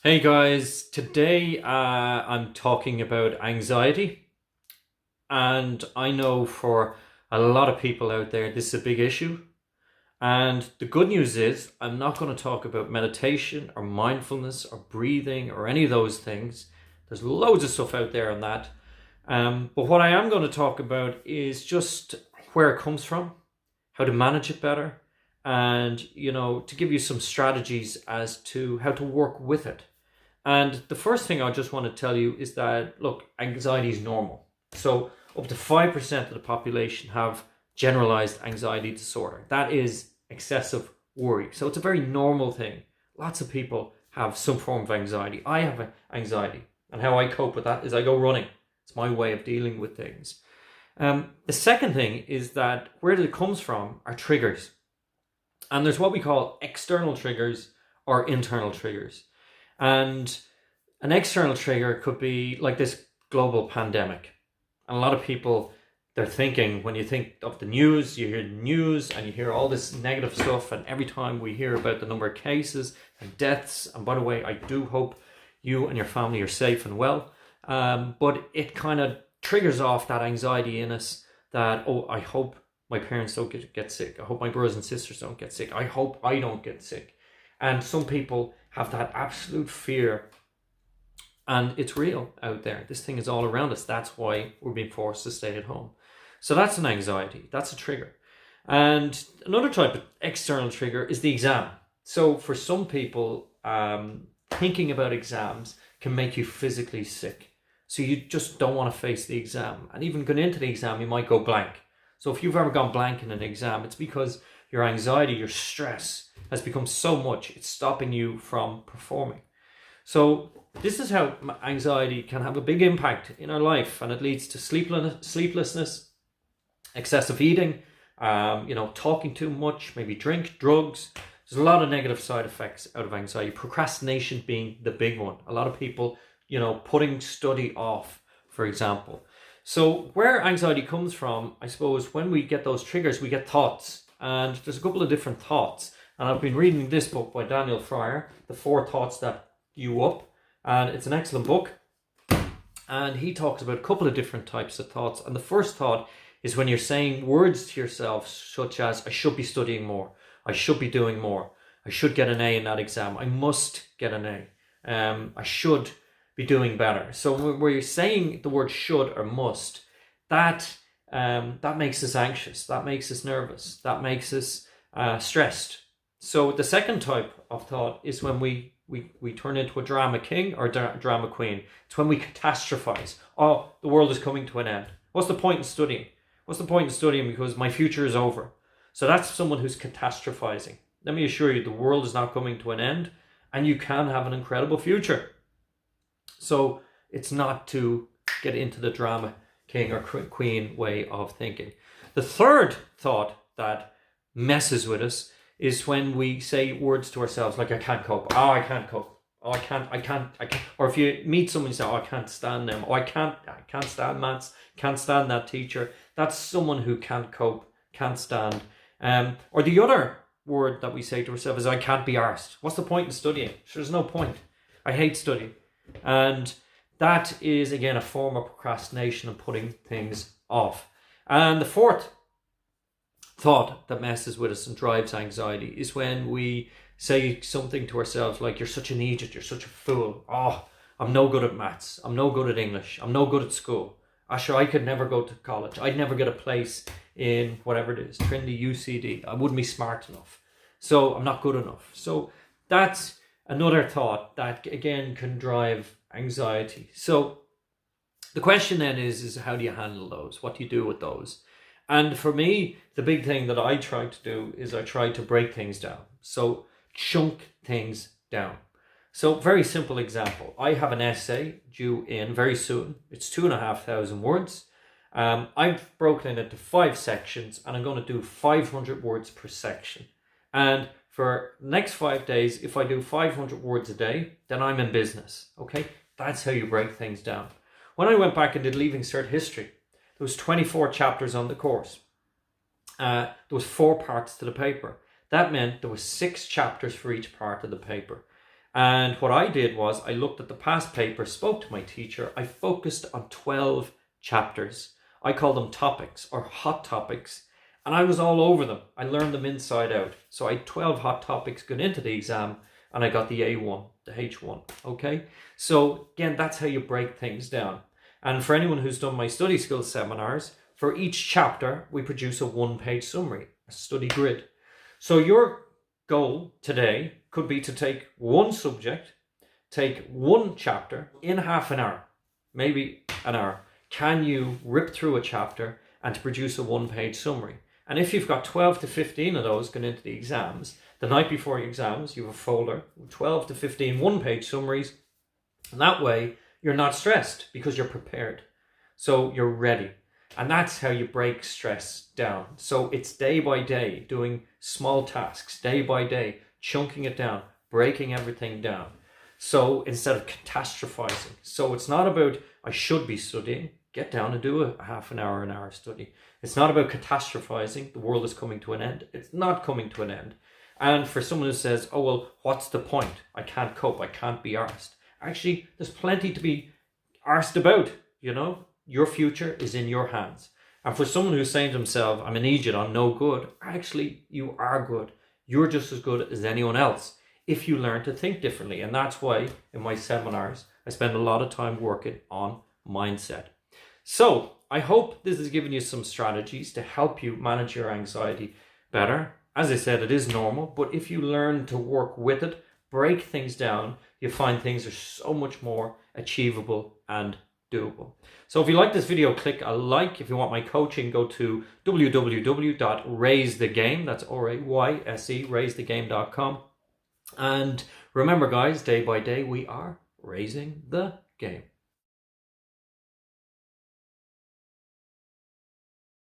Hey guys, today I'm talking about anxiety, and I know for a lot of people out there this is a big issue. And the good news is, I'm not going to talk about meditation or mindfulness or breathing or any of those things. There's loads of stuff out there on that. But what I am going to talk about is just where it comes from, how to manage it better, and to give you some strategies as to how to work with it. And the first thing I just want to tell you is that, look, anxiety is normal. So up to 5% of the population have generalized anxiety disorder. That is excessive worry. So it's a very normal thing. Lots of people have some form of anxiety. I have anxiety. And how I cope with that is I go running. It's my way of dealing with things. The second thing is that where it comes from are triggers. And there's what we call external triggers or internal triggers. And an external trigger could be like this global pandemic. And a lot of people, they're thinking, when you think of the news, you hear the news and you hear all this negative stuff. And every time we hear about the number of cases and deaths, and by the way, I do hope you and your family are safe and well. But it kind of triggers off that anxiety in us that, oh, I hope my parents don't get sick. I hope my brothers and sisters don't get sick. I hope I don't get sick. And some people have that absolute fear, and it's real out there. This thing is all around us. That's why we're being forced to stay at home. So that's an anxiety. That's a trigger. And another type of external trigger is the exam. So for some people, thinking about exams can make you physically sick. So you just don't want to face the exam. And even going into the exam, you might go blank. So if you've ever gone blank in an exam, it's because your anxiety, your stress has become so much, it's stopping you from performing. So this is how anxiety can have a big impact in our life, and it leads to sleeplessness, excessive eating, talking too much, maybe drink, drugs. There's a lot of negative side effects out of anxiety. Procrastination being the big one. A lot of people, putting study off, for example. So where anxiety comes from, I suppose, when we get those triggers, we get thoughts. And there's a couple of different thoughts. And I've been reading this book by Daniel Fryer, The Four Thoughts That You Up. And it's an excellent book. And he talks about a couple of different types of thoughts. And the first thought is when you're saying words to yourself, such as, I should be studying more. I should be doing more. I should get an A in that exam. I must get an A. I should be doing better. So where you're saying the word should or must, that makes us anxious. That makes us nervous. That makes us stressed. So the second type of thought is when we turn into a drama king or drama queen. It's when we catastrophize. Oh, the world is coming to an end. What's the point in studying? What's the point in studying because my future is over? So that's someone who's catastrophizing. Let me assure you, the world is not coming to an end, and you can have an incredible future. So it's not to get into the drama king or queen way of thinking. The third thought that messes with us is when we say words to ourselves like, I can't cope. Oh, I can't cope. Oh, I can't. Or if you meet someone and say, oh, I can't stand them. Oh, I can't stand maths. Can't stand that teacher. That's someone who can't cope, can't stand. Or the other word that we say to ourselves is, I can't be arsed. What's the point in studying? Sure, there's no point. I hate studying. And that is, again, a form of procrastination and putting things off. And the fourth thought that messes with us and drives anxiety is when we say something to ourselves like, you're such an idiot, you're such a fool. Oh, I'm no good at maths. I'm no good at English. I'm no good at school. Sure, I could never go to college. I'd never get a place in whatever it is, Trinity, UCD. I wouldn't be smart enough. So I'm not good enough. So that's another thought that, again, can drive anxiety. So the question then is how do you handle those? What do you do with those? And for me, the big thing that I try to do is I try to break things down. So chunk things down. So very simple example. I have an essay due in very soon. It's 2,500 words. I've broken it into 5 sections, and I'm going to do 500 words per section. And for the next 5 days, if I do 500 words a day, then I'm in business. Okay, that's how you break things down. When I went back and did Leaving Cert History, there was 24 chapters on the course. There was 4 parts to the paper. That meant there was 6 chapters for each part of the paper. And what I did was I looked at the past paper, spoke to my teacher. I focused on 12 chapters. I call them topics or hot topics. And I was all over them. I learned them inside out. So I had 12 hot topics going into the exam and I got the A1, the H1. Okay. So again, that's how you break things down. And for anyone who's done my study skills seminars, for each chapter, we produce a 1-page summary, a study grid. So your goal today could be to take one subject, take one chapter in half an hour, maybe an hour. Can you rip through a chapter and to produce a 1-page summary? And if you've got 12 to 15 of those going into the exams, the night before your exams, you have a folder with 12 to 15 1-page summaries. And that way, you're not stressed because you're prepared. So you're ready. And that's how you break stress down. So it's day by day, doing small tasks, day by day, chunking it down, breaking everything down. So instead of catastrophizing. So it's not about, I should be studying. Get down and do a half an hour study. It's not about catastrophizing. The world is coming to an end. It's not coming to an end. And for someone who says, oh, well, what's the point? I can't cope. I can't be arsed. Actually, there's plenty to be arsed about, you know. Your future is in your hands. And for someone who's saying to himself, I'm an idiot, I'm no good, actually, you are good. You're just as good as anyone else if you learn to think differently. And that's why in my seminars, I spend a lot of time working on mindset. So I hope this has given you some strategies to help you manage your anxiety better. As I said, it is normal, but if you learn to work with it, break things down, you find things are so much more achievable and doable. So if you like this video, click a like. If you want my coaching, go to www.raisethegame. That's R-A-Y-S-E, raisethegame.com. And remember, guys, day by day, we are raising the game.